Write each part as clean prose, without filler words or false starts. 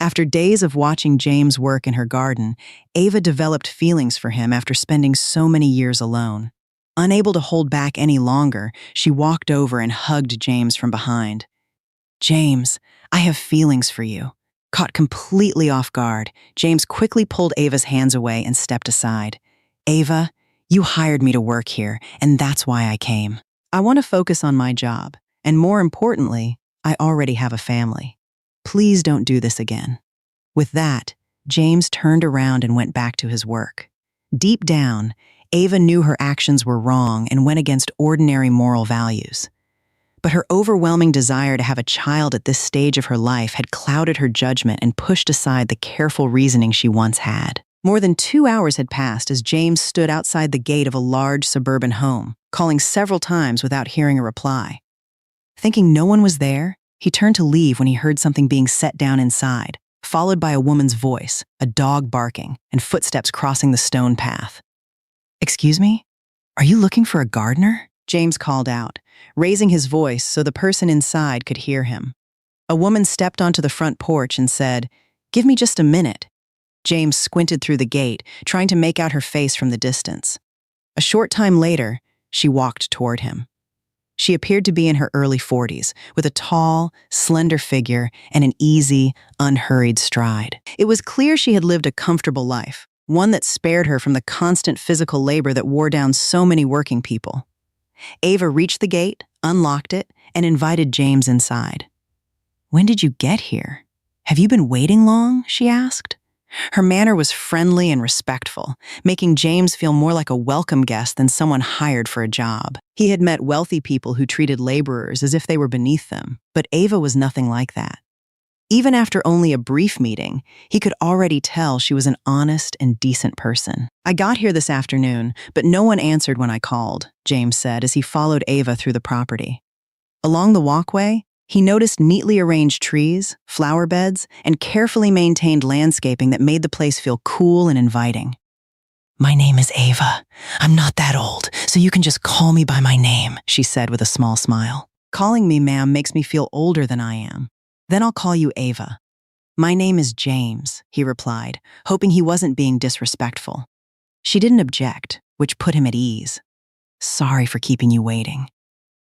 After days of watching James work in her garden, Ava developed feelings for him after spending so many years alone. Unable to hold back any longer, she walked over and hugged James from behind. "James, I have feelings for you." Caught completely off guard, James quickly pulled Ava's hands away and stepped aside. "Ava, you hired me to work here, and that's why I came. I want to focus on my job, and more importantly, I already have a family. Please don't do this again." With that, James turned around and went back to his work. Deep down, Ava knew her actions were wrong and went against ordinary moral values. But her overwhelming desire to have a child at this stage of her life had clouded her judgment and pushed aside the careful reasoning she once had. More than 2 hours had passed as James stood outside the gate of a large suburban home, calling several times without hearing a reply. Thinking no one was there, he turned to leave when he heard something being set down inside, followed by a woman's voice, a dog barking, and footsteps crossing the stone path. "Excuse me? Are you looking for a gardener?" James called out, raising his voice so the person inside could hear him. A woman stepped onto the front porch and said, "Give me just a minute." James squinted through the gate, trying to make out her face from the distance. A short time later, she walked toward him. She appeared to be in her early 40s, with a tall, slender figure and an easy, unhurried stride. It was clear she had lived a comfortable life, one that spared her from the constant physical labor that wore down so many working people. Ava reached the gate, unlocked it, and invited James inside. "When did you get here? Have you been waiting long?" she asked. Her manner was friendly and respectful, making James feel more like a welcome guest than someone hired for a job. He had met wealthy people who treated laborers as if they were beneath them, but Ava was nothing like that. Even after only a brief meeting, he could already tell she was an honest and decent person. "I got here this afternoon, but no one answered when I called," James said as he followed Ava through the property. Along the walkway, he noticed neatly arranged trees, flower beds, and carefully maintained landscaping that made the place feel cool and inviting. "My name is Ava. I'm not that old, so you can just call me by my name," she said with a small smile. "Calling me ma'am makes me feel older than I am. Then I'll call you Ava." "My name is James," he replied, hoping he wasn't being disrespectful. She didn't object, which put him at ease. "Sorry for keeping you waiting.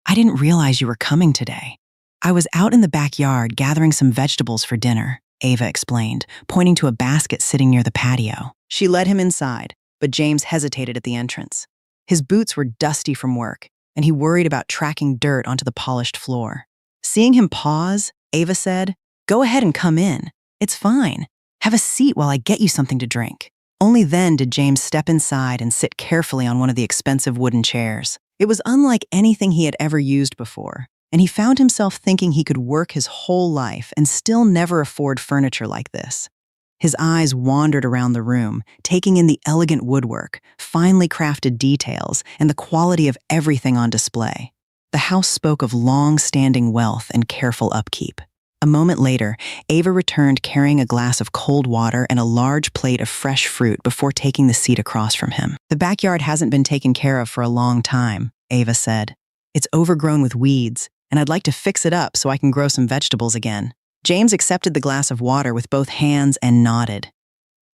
I didn't realize you were coming today. I was out in the backyard gathering some vegetables for dinner," Ava explained, pointing to a basket sitting near the patio. She led him inside, but James hesitated at the entrance. His boots were dusty from work, and he worried about tracking dirt onto the polished floor. Seeing him pause, Ava said, "Go ahead and come in. It's fine. Have a seat while I get you something to drink." Only then did James step inside and sit carefully on one of the expensive wooden chairs. It was unlike anything he had ever used before, and he found himself thinking he could work his whole life and still never afford furniture like this. His eyes wandered around the room, taking in the elegant woodwork, finely crafted details, and the quality of everything on display. The house spoke of long-standing wealth and careful upkeep. A moment later, Ava returned carrying a glass of cold water and a large plate of fresh fruit before taking the seat across from him. "The backyard hasn't been taken care of for a long time," Ava said. "It's overgrown with weeds, and I'd like to fix it up so I can grow some vegetables again." James accepted the glass of water with both hands and nodded.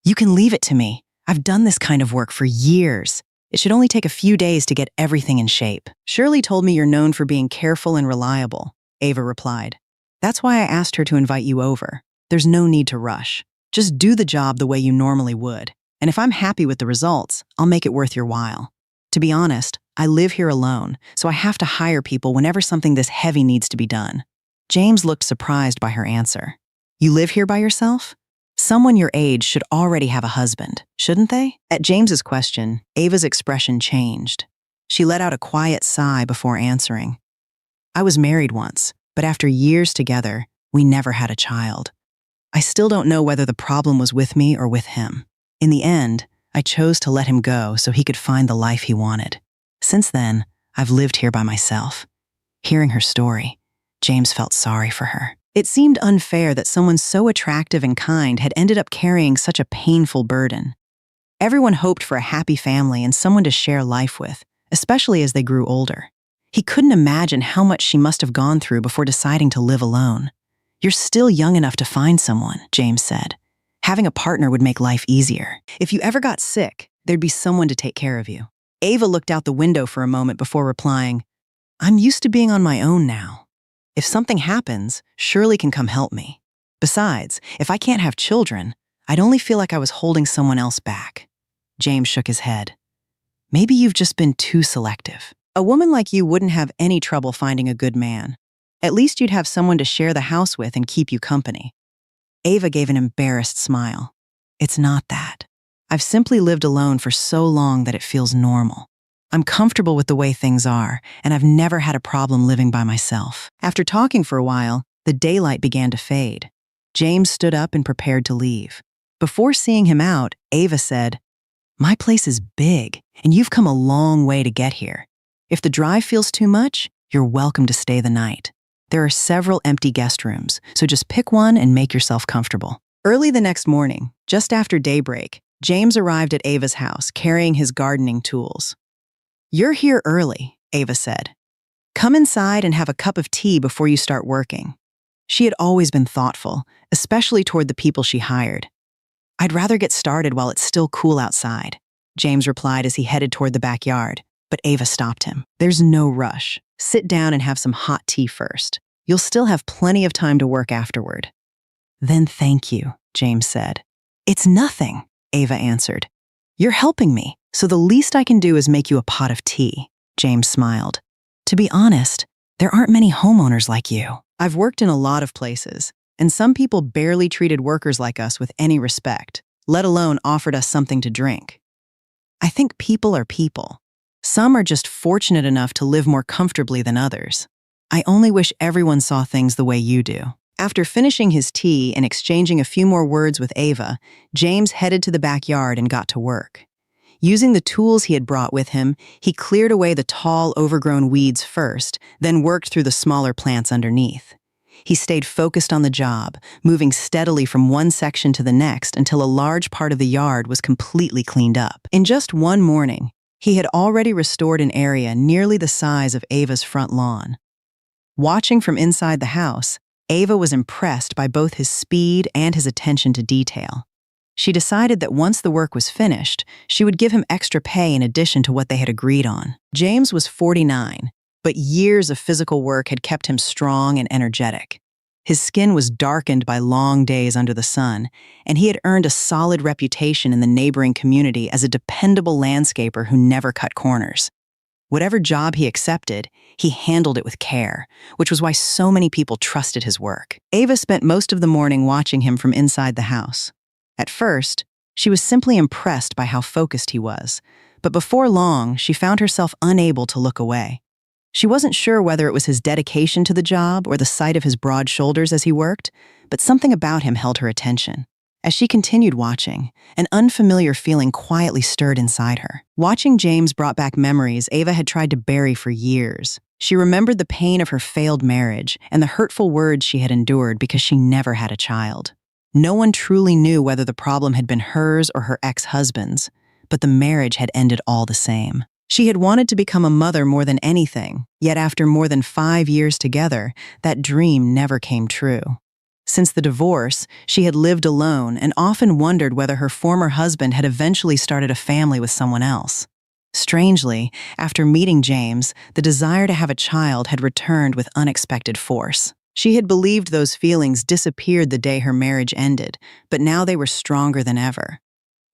"You can leave it to me. I've done this kind of work for years. It should only take a few days to get everything in shape." "Shirley told me you're known for being careful and reliable," Ava replied. "That's why I asked her to invite you over. There's no need to rush. Just do the job the way you normally would. And if I'm happy with the results, I'll make it worth your while. To be honest, I live here alone, so I have to hire people whenever something this heavy needs to be done." James looked surprised by her answer. "You live here by yourself? Someone your age should already have a husband, shouldn't they?" At James's question, Ava's expression changed. She let out a quiet sigh before answering. "I was married once, but after years together, we never had a child. I still don't know whether the problem was with me or with him. In the end, I chose to let him go so he could find the life he wanted. Since then, I've lived here by myself." Hearing her story, James felt sorry for her. It seemed unfair that someone so attractive and kind had ended up carrying such a painful burden. Everyone hoped for a happy family and someone to share life with, especially as they grew older. He couldn't imagine how much she must have gone through before deciding to live alone. You're still young enough to find someone, James said. Having a partner would make life easier. If you ever got sick, there'd be someone to take care of you. Ava looked out the window for a moment before replying, I'm used to being on my own now. If something happens, Shirley can come help me. Besides, if I can't have children, I'd only feel like I was holding someone else back. James shook his head. Maybe you've just been too selective. A woman like you wouldn't have any trouble finding a good man. At least you'd have someone to share the house with and keep you company. Ava gave an embarrassed smile. It's not that. I've simply lived alone for so long that it feels normal. I'm comfortable with the way things are, and I've never had a problem living by myself. After talking for a while, the daylight began to fade. James stood up and prepared to leave. Before seeing him out, Ava said, My place is big, and you've come a long way to get here. If the drive feels too much, you're welcome to stay the night. There are several empty guest rooms, so just pick one and make yourself comfortable. Early the next morning, just after daybreak, James arrived at Ava's house carrying his gardening tools. You're here early, Ava said. Come inside and have a cup of tea before you start working. She had always been thoughtful, especially toward the people she hired. I'd rather get started while it's still cool outside, James replied as he headed toward the backyard, but Ava stopped him. There's no rush. Sit down and have some hot tea first. You'll still have plenty of time to work afterward. Then thank you, James said. It's nothing, Ava answered. You're helping me, so the least I can do is make you a pot of tea, James smiled. To be honest, there aren't many homeowners like you. I've worked in a lot of places, and some people barely treated workers like us with any respect, let alone offered us something to drink. I think people are people. Some are just fortunate enough to live more comfortably than others. I only wish everyone saw things the way you do. After finishing his tea and exchanging a few more words with Ava, James headed to the backyard and got to work. Using the tools he had brought with him, he cleared away the tall, overgrown weeds first, then worked through the smaller plants underneath. He stayed focused on the job, moving steadily from one section to the next until a large part of the yard was completely cleaned up. In just one morning, he had already restored an area nearly the size of Ava's front lawn. Watching from inside the house, Ava was impressed by both his speed and his attention to detail. She decided that once the work was finished, she would give him extra pay in addition to what they had agreed on. James was 49, but years of physical work had kept him strong and energetic. His skin was darkened by long days under the sun, and he had earned a solid reputation in the neighboring community as a dependable landscaper who never cut corners. Whatever job he accepted, he handled it with care, which was why so many people trusted his work. Ava spent most of the morning watching him from inside the house. At first, she was simply impressed by how focused he was, but before long, she found herself unable to look away. She wasn't sure whether it was his dedication to the job or the sight of his broad shoulders as he worked, but something about him held her attention. As she continued watching, an unfamiliar feeling quietly stirred inside her. Watching James brought back memories Ava had tried to bury for years. She remembered the pain of her failed marriage and the hurtful words she had endured because she never had a child. No one truly knew whether the problem had been hers or her ex-husband's, but the marriage had ended all the same. She had wanted to become a mother more than anything, yet after more than 5 years together, that dream never came true. Since the divorce, she had lived alone and often wondered whether her former husband had eventually started a family with someone else. Strangely, after meeting James, the desire to have a child had returned with unexpected force. She had believed those feelings disappeared the day her marriage ended, but now they were stronger than ever.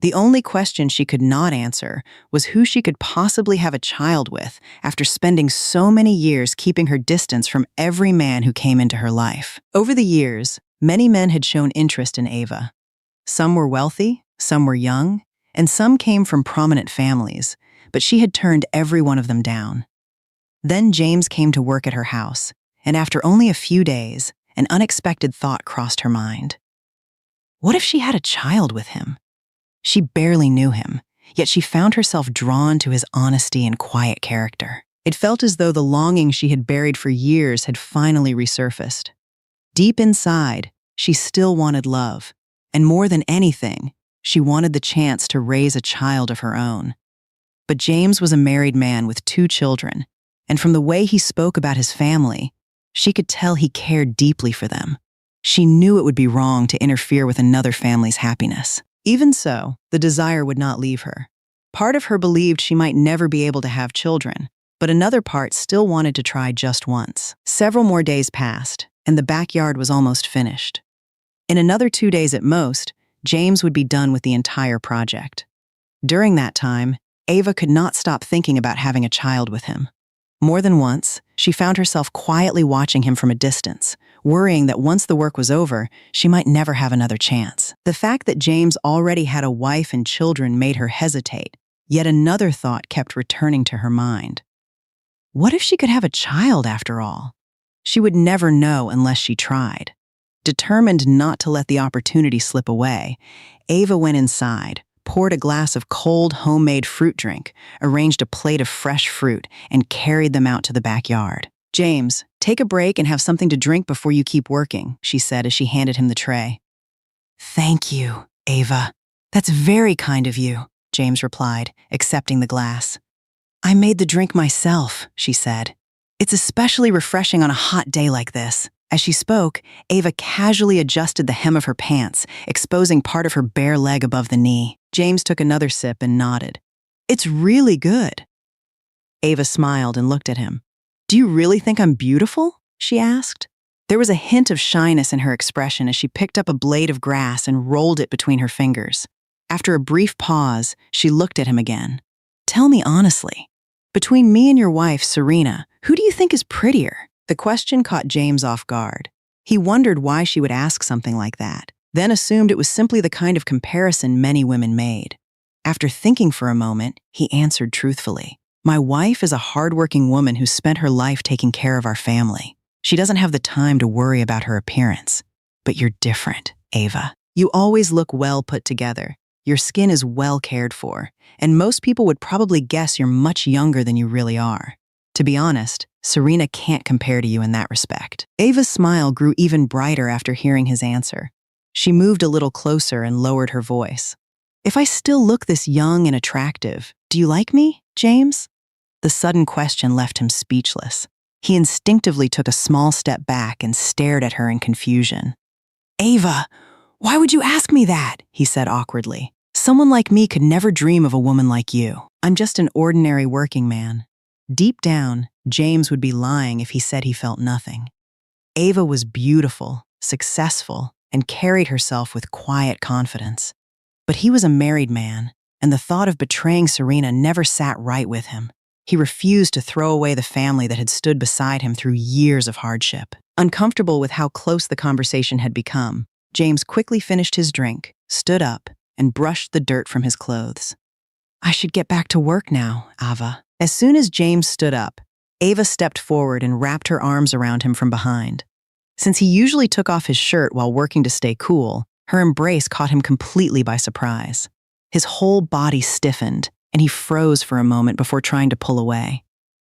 The only question she could not answer was who she could possibly have a child with after spending so many years keeping her distance from every man who came into her life. Over the years, many men had shown interest in Ava. Some were wealthy, some were young, and some came from prominent families, but she had turned every one of them down. Then James came to work at her house, and after only a few days, an unexpected thought crossed her mind. What if she had a child with him? She barely knew him, yet she found herself drawn to his honesty and quiet character. It felt as though the longing she had buried for years had finally resurfaced. Deep inside, she still wanted love, and more than anything, she wanted the chance to raise a child of her own. But James was a married man with 2 children, and from the way he spoke about his family, she could tell he cared deeply for them. She knew it would be wrong to interfere with another family's happiness. Even so, the desire would not leave her. Part of her believed she might never be able to have children, but another part still wanted to try just once. Several more days passed, and the backyard was almost finished. In another 2 days at most, James would be done with the entire project. During that time, Ava could not stop thinking about having a child with him. More than once, she found herself quietly watching him from a distance, worrying that once the work was over, she might never have another chance. The fact that James already had a wife and children made her hesitate, yet another thought kept returning to her mind. What if she could have a child after all? She would never know unless she tried. Determined not to let the opportunity slip away, Ava went inside, poured a glass of cold homemade fruit drink, arranged a plate of fresh fruit, and carried them out to the backyard. "James, take a break and have something to drink before you keep working," she said as she handed him the tray. "Thank you, Ava. That's very kind of you," James replied, accepting the glass. "I made the drink myself," she said. "It's especially refreshing on a hot day like this." As she spoke, Ava casually adjusted the hem of her pants, exposing part of her bare leg above the knee. James took another sip and nodded. "It's really good." Ava smiled and looked at him. "Do you really think I'm beautiful?" she asked. There was a hint of shyness in her expression as she picked up a blade of grass and rolled it between her fingers. After a brief pause, she looked at him again. "Tell me honestly, between me and your wife, Serena, who do you think is prettier?" The question caught James off guard. He wondered why she would ask something like that, then assumed it was simply the kind of comparison many women made. After thinking for a moment, he answered truthfully. "My wife is a hardworking woman who spent her life taking care of our family. She doesn't have the time to worry about her appearance. But you're different, Ava. You always look well put together. Your skin is well cared for, and most people would probably guess you're much younger than you really are. To be honest, Serena can't compare to you in that respect." Ava's smile grew even brighter after hearing his answer. She moved a little closer and lowered her voice. "If I still look this young and attractive, do you like me, James?" The sudden question left him speechless. He instinctively took a small step back and stared at her in confusion. "Ava, why would you ask me that?" he said awkwardly. "Someone like me could never dream of a woman like you. I'm just an ordinary working man." Deep down, James would be lying if he said he felt nothing. Ava was beautiful, successful, and carried herself with quiet confidence. But he was a married man, and the thought of betraying Serena never sat right with him. He refused to throw away the family that had stood beside him through years of hardship. Uncomfortable with how close the conversation had become, James quickly finished his drink, stood up, and brushed the dirt from his clothes. "I should get back to work now, Ava." As soon as James stood up, Ava stepped forward and wrapped her arms around him from behind. Since he usually took off his shirt while working to stay cool, her embrace caught him completely by surprise. His whole body stiffened, and he froze for a moment before trying to pull away.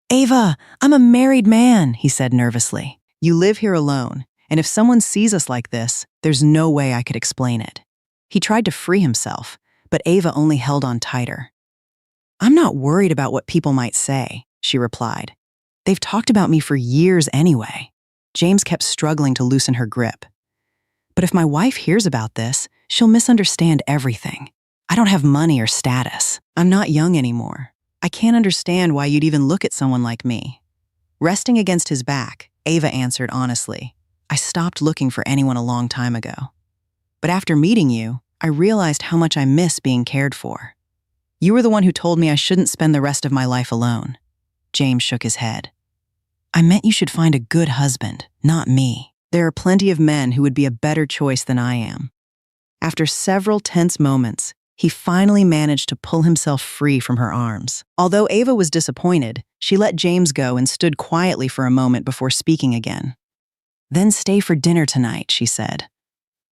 "Ava, I'm a married man," he said nervously. "You live here alone, and if someone sees us like this, there's no way I could explain it." He tried to free himself, but Ava only held on tighter. "I'm not worried about what people might say," she replied. "They've talked about me for years anyway." James kept struggling to loosen her grip. "But if my wife hears about this, she'll misunderstand everything. I don't have money or status. I'm not young anymore. I can't understand why you'd even look at someone like me." Resting against his back, Ava answered honestly, "I stopped looking for anyone a long time ago. But after meeting you, I realized how much I miss being cared for. You were the one who told me I shouldn't spend the rest of my life alone." James shook his head. "I meant you should find a good husband, not me. There are plenty of men who would be a better choice than I am." After several tense moments, he finally managed to pull himself free from her arms. Although Ava was disappointed, she let James go and stood quietly for a moment before speaking again. "Then stay for dinner tonight," she said.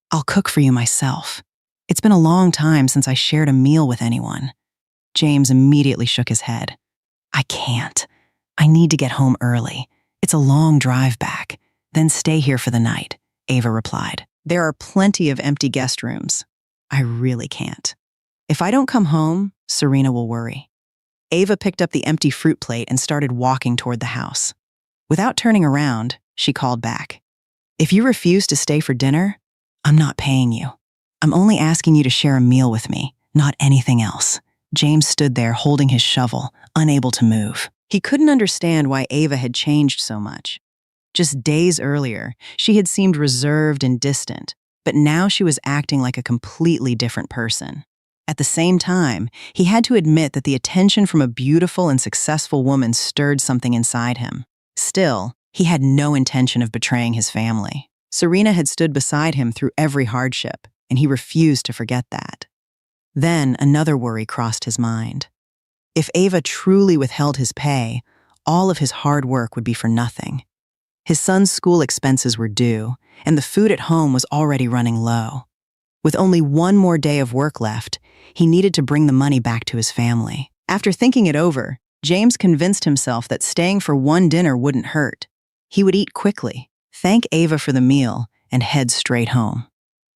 "I'll cook for you myself. It's been a long time since I shared a meal with anyone." James immediately shook his head. "I can't. I need to get home early. It's a long drive back. Then stay here for the night," Ava replied. "There are plenty of empty guest rooms. I really can't. If I don't come home, Serena will worry." Ava picked up the empty fruit plate and started walking toward the house. Without turning around, she called back, If you refuse to stay for dinner, I'm not paying you. I'm only asking you to share a meal with me, not anything else. James stood there holding his shovel, unable to move. He couldn't understand why Ava had changed so much. Just days earlier, she had seemed reserved and distant, but now she was acting like a completely different person. At the same time, he had to admit that the attention from a beautiful and successful woman stirred something inside him. Still, he had no intention of betraying his family. Serena had stood beside him through every hardship, and he refused to forget that. Then another worry crossed his mind. If Ava truly withheld his pay, all of his hard work would be for nothing. His son's school expenses were due, and the food at home was already running low. With only one more day of work left, he needed to bring the money back to his family. After thinking it over, James convinced himself that staying for one dinner wouldn't hurt. He would eat quickly, thank Ava for the meal, and head straight home.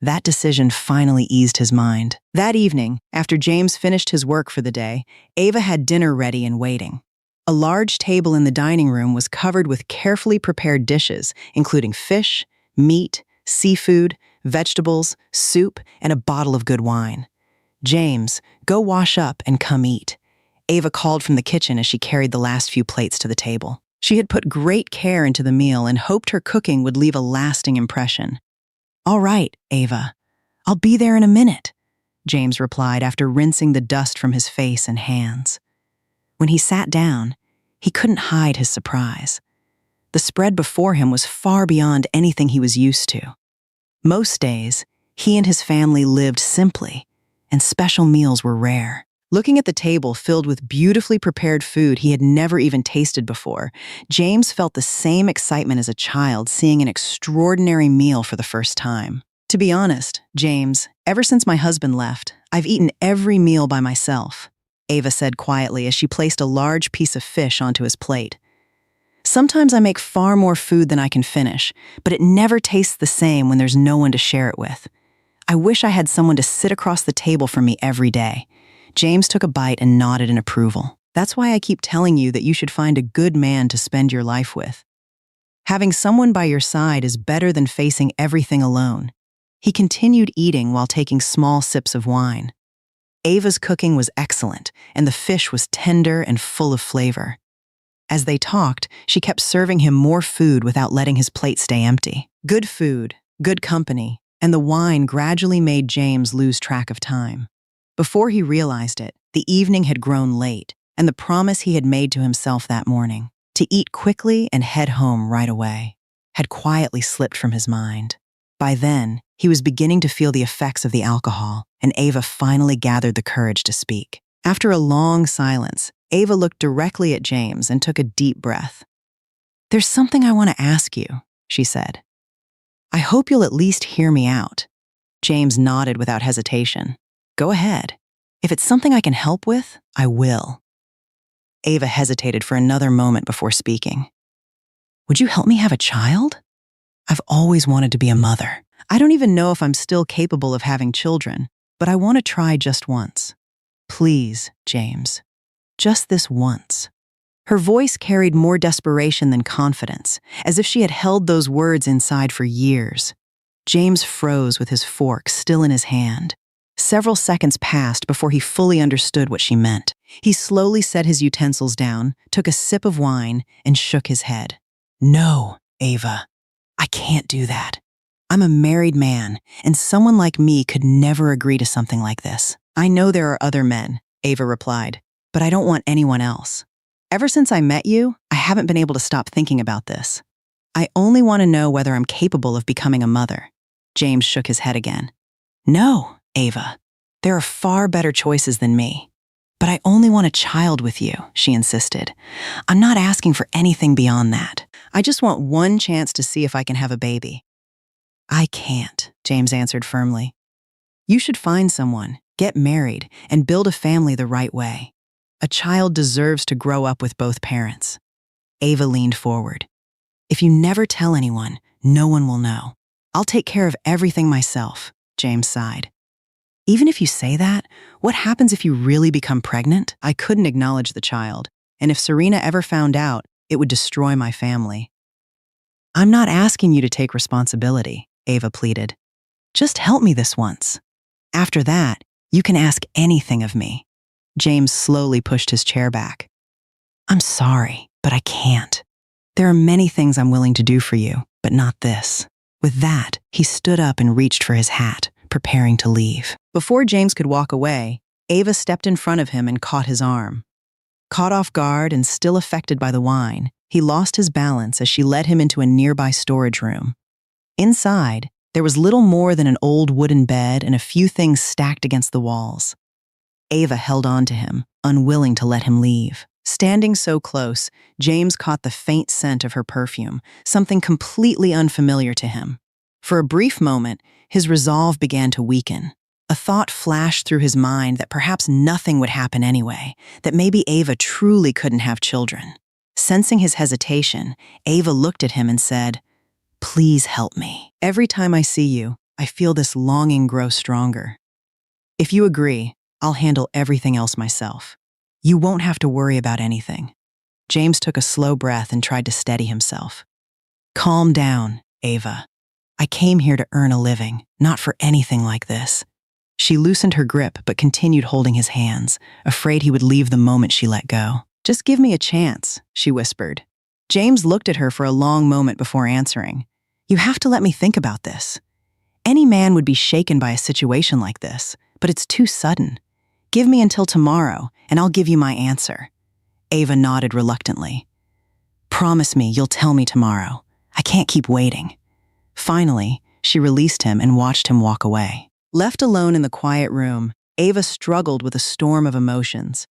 That decision finally eased his mind. That evening, after James finished his work for the day, Ava had dinner ready and waiting. A large table in the dining room was covered with carefully prepared dishes, including fish, meat, seafood, vegetables, soup, and a bottle of good wine. "James, go wash up and come eat," Ava called from the kitchen as she carried the last few plates to the table. She had put great care into the meal and hoped her cooking would leave a lasting impression. "All right, Ava. I'll be there in a minute," James replied after rinsing the dust from his face and hands. When he sat down, he couldn't hide his surprise. The spread before him was far beyond anything he was used to. Most days, he and his family lived simply, and special meals were rare. Looking at the table filled with beautifully prepared food he had never even tasted before, James felt the same excitement as a child seeing an extraordinary meal for the first time. "To be honest, James, ever since my husband left, I've eaten every meal by myself," Ava said quietly as she placed a large piece of fish onto his plate. "Sometimes I make far more food than I can finish, but it never tastes the same when there's no one to share it with. I wish I had someone to sit across the table from me every day." James took a bite and nodded in approval. "That's why I keep telling you that you should find a good man to spend your life with. Having someone by your side is better than facing everything alone." He continued eating while taking small sips of wine. Ava's cooking was excellent, and the fish was tender and full of flavor. As they talked, she kept serving him more food without letting his plate stay empty. Good food, good company, and the wine gradually made James lose track of time. Before he realized it, the evening had grown late, and the promise he had made to himself that morning, to eat quickly and head home right away, had quietly slipped from his mind. By then, he was beginning to feel the effects of the alcohol, and Ava finally gathered the courage to speak. After a long silence, Ava looked directly at James and took a deep breath. "There's something I want to ask you," she said. "I hope you'll at least hear me out." James nodded without hesitation. "Go ahead. If it's something I can help with, I will." Ava hesitated for another moment before speaking. "Would you help me have a child? I've always wanted to be a mother. I don't even know if I'm still capable of having children, but I want to try just once. Please, James. Just this once." Her voice carried more desperation than confidence, as if she had held those words inside for years. James froze with his fork still in his hand. Several seconds passed before he fully understood what she meant. He slowly set his utensils down, took a sip of wine, and shook his head. "No, Ava. I can't do that. I'm a married man, and someone like me could never agree to something like this." "I know there are other men," Ava replied, "but I don't want anyone else. Ever since I met you, I haven't been able to stop thinking about this. I only want to know whether I'm capable of becoming a mother." James shook his head again. "No, Ava. There are far better choices than me. But I only want a child with you," she insisted. "I'm not asking for anything beyond that. I just want one chance to see if I can have a baby." "I can't," James answered firmly. "You should find someone, get married, and build a family the right way. A child deserves to grow up with both parents." Ava leaned forward. "If you never tell anyone, no one will know. I'll take care of everything myself," James sighed. "Even if you say that, what happens if you really become pregnant? I couldn't acknowledge the child, and if Serena ever found out, it would destroy my family." I'm not asking you to take responsibility, Ava pleaded. Just help me this once. After that, you can ask anything of me. James slowly pushed his chair back. I'm sorry, but I can't. There are many things I'm willing to do for you, but not this. With that, he stood up and reached for his hat, preparing to leave. Before James could walk away, Ava stepped in front of him and caught his arm. Caught off guard and still affected by the wine, he lost his balance as she led him into a nearby storage room. Inside, there was little more than an old wooden bed and a few things stacked against the walls. Ava held on to him, unwilling to let him leave. Standing so close, James caught the faint scent of her perfume, something completely unfamiliar to him. For a brief moment, his resolve began to weaken. A thought flashed through his mind that perhaps nothing would happen anyway, that maybe Ava truly couldn't have children. Sensing his hesitation, Ava looked at him and said, "Please help me. Every time I see you, I feel this longing grow stronger. If you agree, I'll handle everything else myself. You won't have to worry about anything." James took a slow breath and tried to steady himself. "Calm down, Ava. I came here to earn a living, not for anything like this." She loosened her grip but continued holding his hands, afraid he would leave the moment she let go. "Just give me a chance," she whispered. James looked at her for a long moment before answering. "You have to let me think about this. Any man would be shaken by a situation like this, but it's too sudden. Give me until tomorrow, and I'll give you my answer." Ava nodded reluctantly. "Promise me you'll tell me tomorrow. I can't keep waiting." Finally, she released him and watched him walk away. Left alone in the quiet room, Ava struggled with a storm of emotions.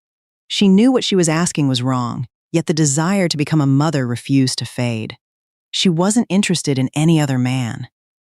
She knew what she was asking was wrong, yet the desire to become a mother refused to fade. She wasn't interested in any other man.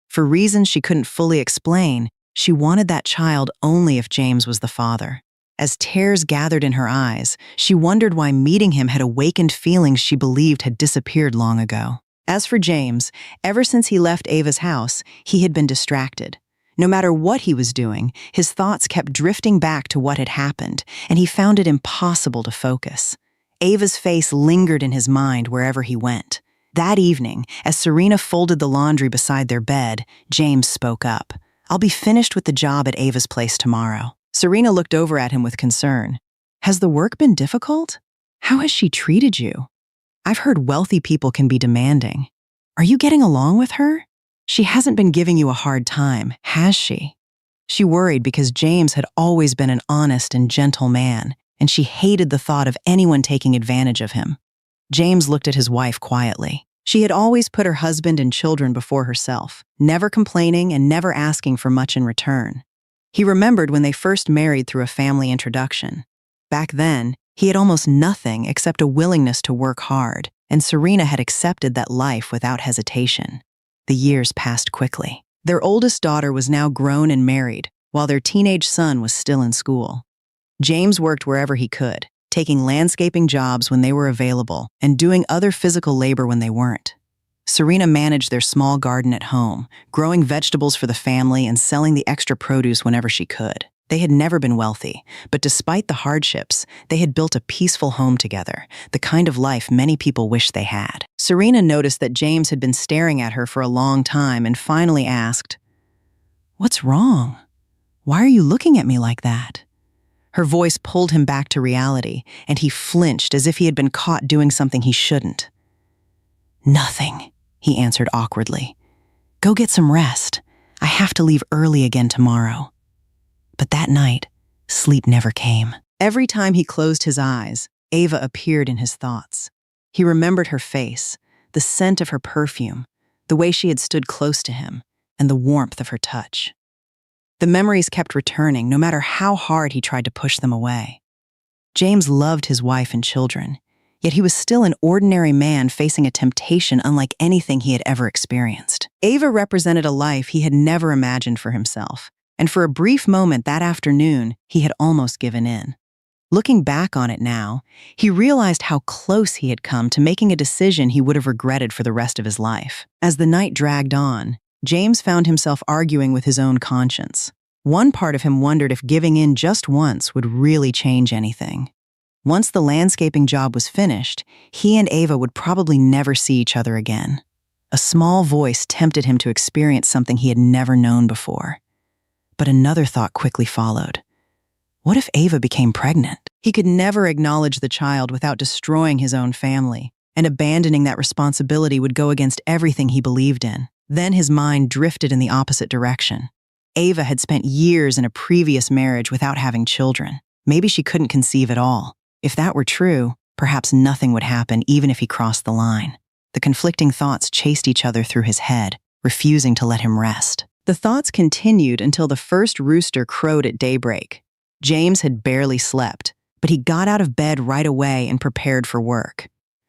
For reasons she couldn't fully explain, she wanted that child only if James was the father. As tears gathered in her eyes, she wondered why meeting him had awakened feelings she believed had disappeared long ago. As for James, ever since he left Ava's house, he had been distracted. No matter what he was doing, his thoughts kept drifting back to what had happened, and he found it impossible to focus. Ava's face lingered in his mind wherever he went. That evening, as Serena folded the laundry beside their bed, James spoke up. "I'll be finished with the job at Ava's place tomorrow." Serena looked over at him with concern. "Has the work been difficult? How has she treated you? I've heard wealthy people can be demanding. Are you getting along with her? She hasn't been giving you a hard time, has she?" She worried because James had always been an honest and gentle man, and she hated the thought of anyone taking advantage of him. James looked at his wife quietly. She had always put her husband and children before herself, never complaining and never asking for much in return. He remembered when they first married through a family introduction. Back then, he had almost nothing except a willingness to work hard, and Serena had accepted that life without hesitation. The years passed quickly. Their oldest daughter was now grown and married, while their teenage son was still in school. James worked wherever he could, taking landscaping jobs when they were available and doing other physical labor when they weren't. Serena managed their small garden at home, growing vegetables for the family and selling the extra produce whenever she could. They had never been wealthy, but despite the hardships, they had built a peaceful home together, the kind of life many people wish they had. Serena noticed that James had been staring at her for a long time and finally asked, "What's wrong? Why are you looking at me like that?" Her voice pulled him back to reality, and he flinched as if he had been caught doing something he shouldn't. "Nothing," he answered awkwardly. "Go get some rest. I have to leave early again tomorrow." But that night, sleep never came. Every time he closed his eyes, Ava appeared in his thoughts. He remembered her face, the scent of her perfume, the way she had stood close to him, and the warmth of her touch. The memories kept returning, no matter how hard he tried to push them away. James loved his wife and children, yet he was still an ordinary man facing a temptation unlike anything he had ever experienced. Ava represented a life he had never imagined for himself, and for a brief moment that afternoon, he had almost given in. Looking back on it now, he realized how close he had come to making a decision he would have regretted for the rest of his life. As the night dragged on, James found himself arguing with his own conscience. One part of him wondered if giving in just once would really change anything. Once the landscaping job was finished, he and Ava would probably never see each other again. A small voice tempted him to experience something he had never known before. But another thought quickly followed. What if Ava became pregnant? He could never acknowledge the child without destroying his own family, and abandoning that responsibility would go against everything he believed in. Then his mind drifted in the opposite direction. Ava had spent years in a previous marriage without having children. Maybe she couldn't conceive at all. If that were true, perhaps nothing would happen even if he crossed the line. The conflicting thoughts chased each other through his head, refusing to let him rest. The thoughts continued until the first rooster crowed at daybreak. James had barely slept, but he got out of bed right away and prepared for work.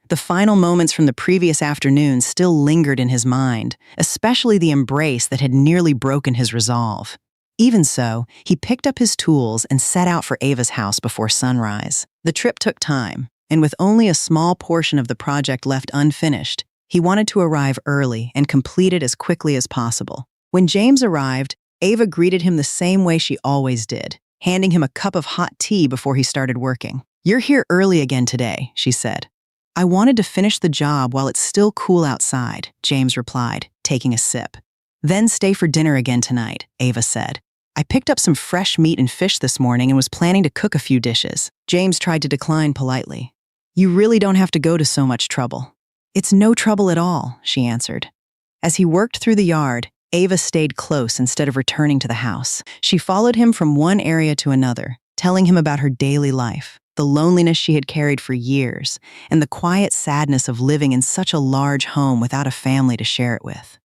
The final moments from the previous afternoon still lingered in his mind, especially the embrace that had nearly broken his resolve. Even so, he picked up his tools and set out for Ava's house before sunrise. The trip took time, and with only a small portion of the project left unfinished, he wanted to arrive early and complete it as quickly as possible. When James arrived, Ava greeted him the same way she always did, handing him a cup of hot tea before he started working. "You're here early again today," she said. "I wanted to finish the job while it's still cool outside," James replied, taking a sip. "Then stay for dinner again tonight," Ava said. "I picked up some fresh meat and fish this morning and was planning to cook a few dishes." James tried to decline politely. "You really don't have to go to so much trouble." "It's no trouble at all," she answered. As he worked through the yard, Ava stayed close instead of returning to the house. She followed him from one area to another, telling him about her daily life, the loneliness she had carried for years, and the quiet sadness of living in such a large home without a family to share it with.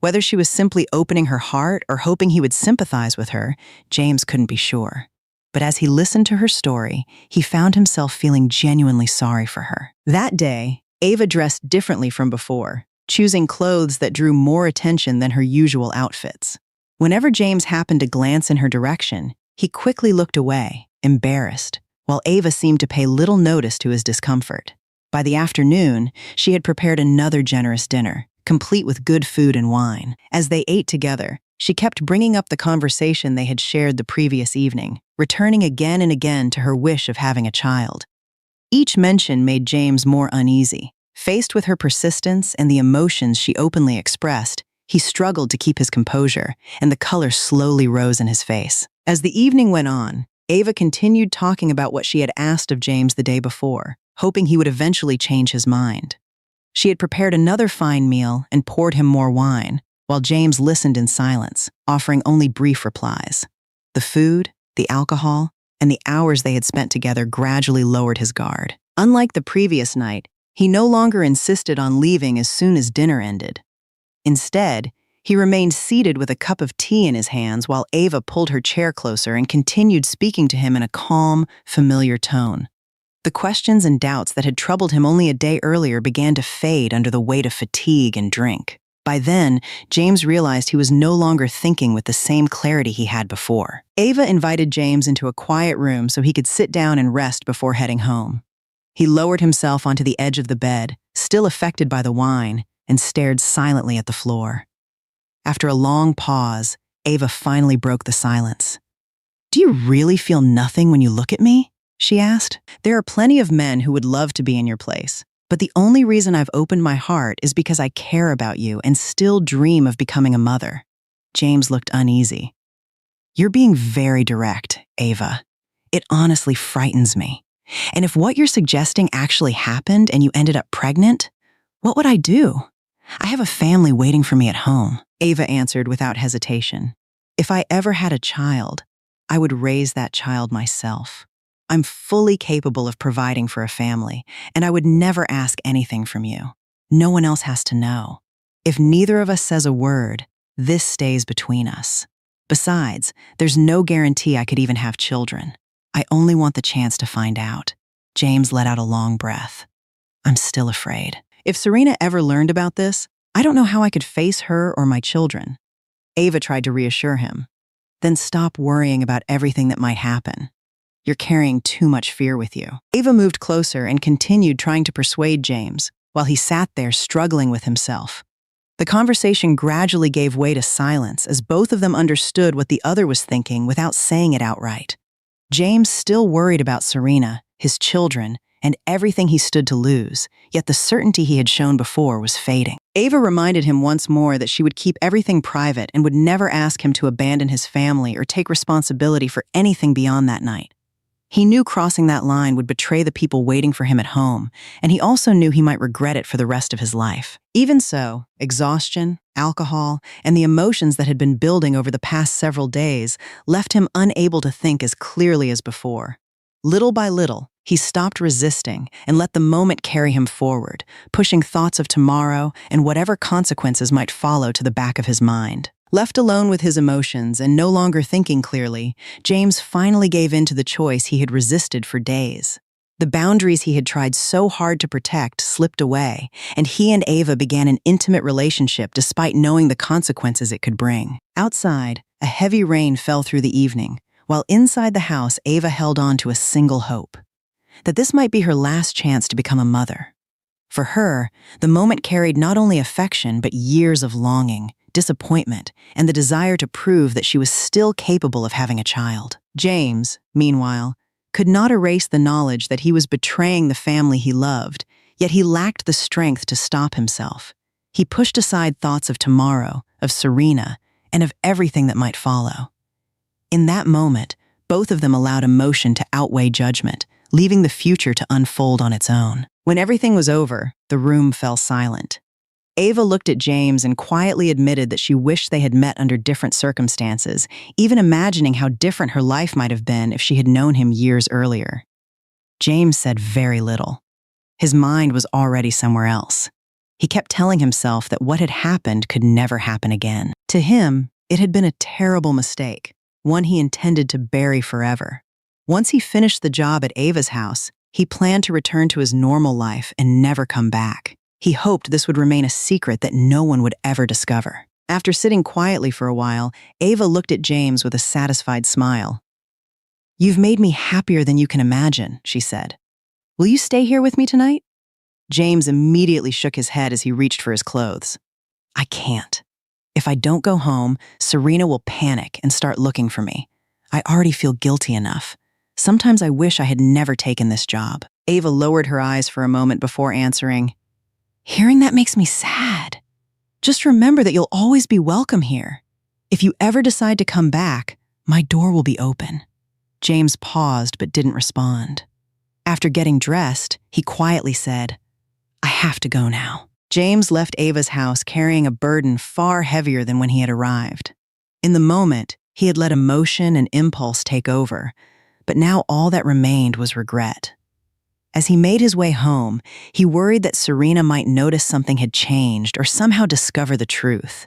Whether she was simply opening her heart or hoping he would sympathize with her, James couldn't be sure. But as he listened to her story, he found himself feeling genuinely sorry for her. That day, Ava dressed differently from before, choosing clothes that drew more attention than her usual outfits. Whenever James happened to glance in her direction, he quickly looked away, embarrassed, while Ava seemed to pay little notice to his discomfort. By the afternoon, she had prepared another generous dinner, complete with good food and wine. As they ate together, she kept bringing up the conversation they had shared the previous evening, returning again and again to her wish of having a child. Each mention made James more uneasy. Faced with her persistence and the emotions she openly expressed, he struggled to keep his composure, and the color slowly rose in his face. As the evening went on, Ava continued talking about what she had asked of James the day before, hoping he would eventually change his mind. She had prepared another fine meal and poured him more wine, while James listened in silence, offering only brief replies. The food, the alcohol, and the hours they had spent together gradually lowered his guard. Unlike the previous night, he no longer insisted on leaving as soon as dinner ended. Instead, he remained seated with a cup of tea in his hands while Ava pulled her chair closer and continued speaking to him in a calm, familiar tone. The questions and doubts that had troubled him only a day earlier began to fade under the weight of fatigue and drink. By then, James realized he was no longer thinking with the same clarity he had before. Ava invited James into a quiet room so he could sit down and rest before heading home. He lowered himself onto the edge of the bed, still affected by the wine, and stared silently at the floor. After a long pause, Ava finally broke the silence. "Do you really feel nothing when you look at me?" she asked. "There are plenty of men who would love to be in your place, but the only reason I've opened my heart is because I care about you and still dream of becoming a mother." James looked uneasy. "You're being very direct, Ava. It honestly frightens me. And if what you're suggesting actually happened and you ended up pregnant, what would I do? I have a family waiting for me at home," Ava answered without hesitation. "If I ever had a child, I would raise that child myself. I'm fully capable of providing for a family, and I would never ask anything from you. No one else has to know. If neither of us says a word, this stays between us. Besides, there's no guarantee I could even have children. I only want the chance to find out." James let out a long breath. "I'm still afraid. If Serena ever learned about this, I don't know how I could face her or my children." Ava tried to reassure him. "Then stop worrying about everything that might happen. You're carrying too much fear with you." Ava moved closer and continued trying to persuade James, while he sat there struggling with himself. The conversation gradually gave way to silence as both of them understood what the other was thinking without saying it outright. James still worried about Serena, his children, and everything he stood to lose, yet the certainty he had shown before was fading. Ava reminded him once more that she would keep everything private and would never ask him to abandon his family or take responsibility for anything beyond that night. He knew crossing that line would betray the people waiting for him at home, and he also knew he might regret it for the rest of his life. Even so, exhaustion, alcohol, and the emotions that had been building over the past several days left him unable to think as clearly as before. Little by little, he stopped resisting and let the moment carry him forward, pushing thoughts of tomorrow and whatever consequences might follow to the back of his mind. Left alone with his emotions and no longer thinking clearly, James finally gave in to the choice he had resisted for days. The boundaries he had tried so hard to protect slipped away, and he and Ava began an intimate relationship despite knowing the consequences it could bring. Outside, a heavy rain fell through the evening, while inside the house Ava held on to a single hope: that this might be her last chance to become a mother. For her, the moment carried not only affection but years of longing, disappointment, and the desire to prove that she was still capable of having a child. James, meanwhile, could not erase the knowledge that he was betraying the family he loved, yet he lacked the strength to stop himself. He pushed aside thoughts of tomorrow, of Serena, and of everything that might follow. In that moment, both of them allowed emotion to outweigh judgment, leaving the future to unfold on its own. When everything was over, the room fell silent. Ava looked at James and quietly admitted that she wished they had met under different circumstances, even imagining how different her life might have been if she had known him years earlier. James said very little. His mind was already somewhere else. He kept telling himself that what had happened could never happen again. To him, it had been a terrible mistake, one he intended to bury forever. Once he finished the job at Ava's house, he planned to return to his normal life and never come back. He hoped this would remain a secret that no one would ever discover. After sitting quietly for a while, Ava looked at James with a satisfied smile. "You've made me happier than you can imagine," she said. "Will you stay here with me tonight?" James immediately shook his head as he reached for his clothes. "I can't. If I don't go home, Serena will panic and start looking for me. I already feel guilty enough. Sometimes I wish I had never taken this job." Ava lowered her eyes for a moment before answering, "Hearing that makes me sad. Just remember that you'll always be welcome here. If you ever decide to come back, my door will be open." James paused but didn't respond. After getting dressed, he quietly said, "I have to go now." James left Ava's house carrying a burden far heavier than when he had arrived. In the moment, he had let emotion and impulse take over, but now all that remained was regret. As he made his way home, he worried that Serena might notice something had changed or somehow discover the truth.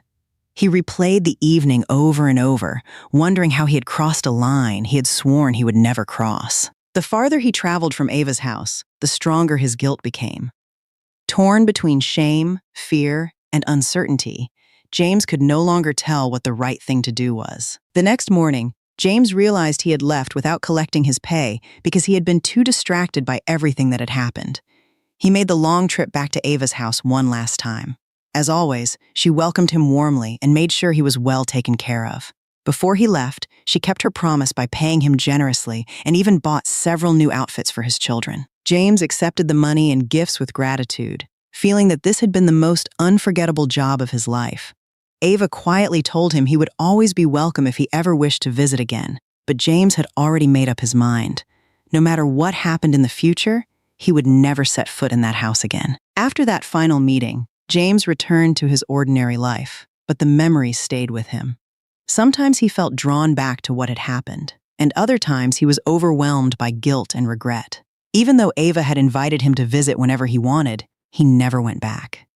He replayed the evening over and over, wondering how he had crossed a line he had sworn he would never cross. The farther he traveled from Ava's house, the stronger his guilt became. Torn between shame, fear, and uncertainty, James could no longer tell what the right thing to do was. The next morning, James realized he had left without collecting his pay because he had been too distracted by everything that had happened. He made the long trip back to Ava's house one last time. As always, she welcomed him warmly and made sure he was well taken care of. Before he left, she kept her promise by paying him generously and even bought several new outfits for his children. James accepted the money and gifts with gratitude, feeling that this had been the most unforgettable job of his life. Ava quietly told him he would always be welcome if he ever wished to visit again, but James had already made up his mind. No matter what happened in the future, he would never set foot in that house again. After that final meeting, James returned to his ordinary life, but the memories stayed with him. Sometimes he felt drawn back to what had happened, and other times he was overwhelmed by guilt and regret. Even though Ava had invited him to visit whenever he wanted, he never went back.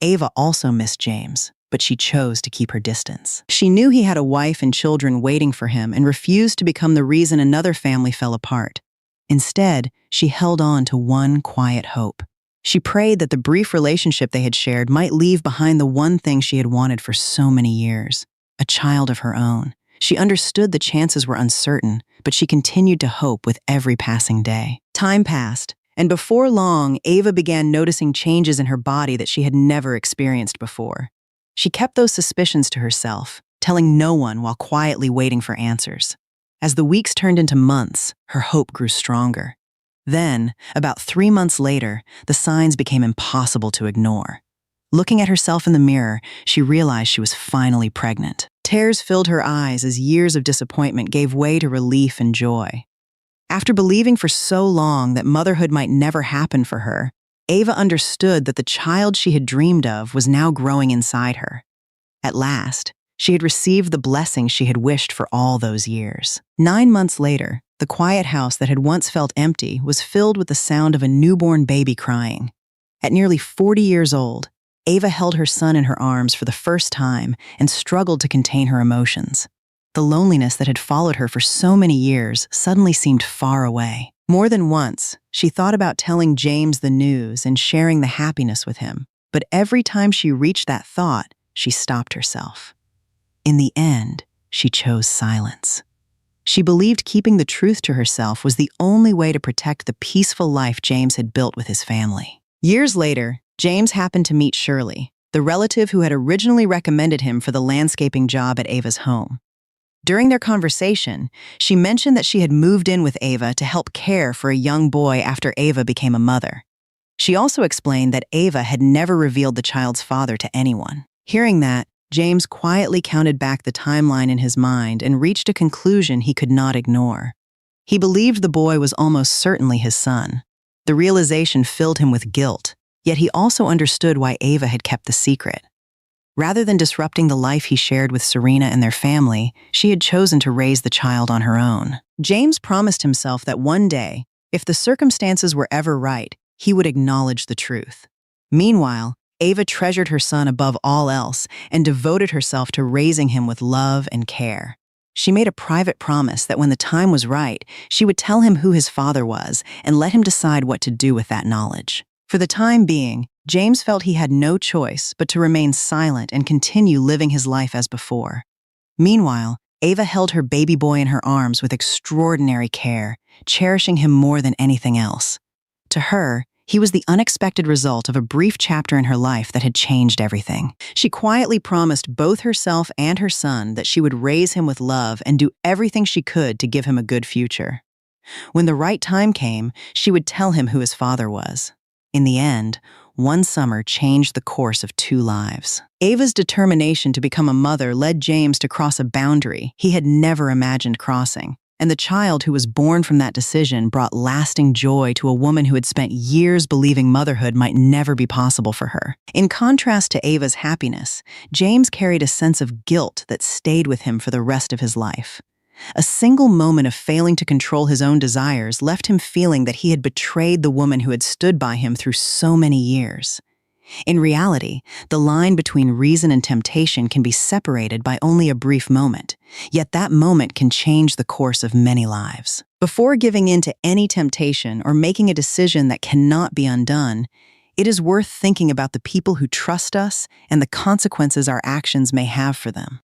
Ava also missed James, but she chose to keep her distance. She knew he had a wife and children waiting for him and refused to become the reason another family fell apart. Instead, she held on to one quiet hope. She prayed that the brief relationship they had shared might leave behind the one thing she had wanted for so many years, a child of her own. She understood the chances were uncertain, but she continued to hope with every passing day. Time passed, and before long, Ava began noticing changes in her body that she had never experienced before. She kept those suspicions to herself, telling no one while quietly waiting for answers. As the weeks turned into months, her hope grew stronger. Then, about 3 months later, the signs became impossible to ignore. Looking at herself in the mirror, she realized she was finally pregnant. Tears filled her eyes as years of disappointment gave way to relief and joy. After believing for so long that motherhood might never happen for her, Ava understood that the child she had dreamed of was now growing inside her. At last, she had received the blessing she had wished for all those years. 9 months later, the quiet house that had once felt empty was filled with the sound of a newborn baby crying. At nearly 40 years old, Ava held her son in her arms for the first time and struggled to contain her emotions. The loneliness that had followed her for so many years suddenly seemed far away. More than once, she thought about telling James the news and sharing the happiness with him, but every time she reached that thought, she stopped herself. In the end, she chose silence. She believed keeping the truth to herself was the only way to protect the peaceful life James had built with his family. Years later, James happened to meet Shirley, the relative who had originally recommended him for the landscaping job at Ava's home. During their conversation, she mentioned that she had moved in with Ava to help care for a young boy after Ava became a mother. She also explained that Ava had never revealed the child's father to anyone. Hearing that, James quietly counted back the timeline in his mind and reached a conclusion he could not ignore. He believed the boy was almost certainly his son. The realization filled him with guilt, yet he also understood why Ava had kept the secret. Rather than disrupting the life he shared with Serena and their family, she had chosen to raise the child on her own. James promised himself that one day, if the circumstances were ever right, he would acknowledge the truth. Meanwhile, Ava treasured her son above all else and devoted herself to raising him with love and care. She made a private promise that when the time was right, she would tell him who his father was and let him decide what to do with that knowledge. For the time being, James felt he had no choice but to remain silent and continue living his life as before. Meanwhile, Ava held her baby boy in her arms with extraordinary care, cherishing him more than anything else. To her, he was the unexpected result of a brief chapter in her life that had changed everything. She quietly promised both herself and her son that she would raise him with love and do everything she could to give him a good future. When the right time came, she would tell him who his father was. In the end, one summer changed the course of 2 lives. Ava's determination to become a mother led James to cross a boundary he had never imagined crossing, and the child who was born from that decision brought lasting joy to a woman who had spent years believing motherhood might never be possible for her. In contrast to Ava's happiness, James carried a sense of guilt that stayed with him for the rest of his life. A single moment of failing to control his own desires left him feeling that he had betrayed the woman who had stood by him through so many years. In reality, the line between reason and temptation can be separated by only a brief moment, yet that moment can change the course of many lives. Before giving in to any temptation or making a decision that cannot be undone, it is worth thinking about the people who trust us and the consequences our actions may have for them.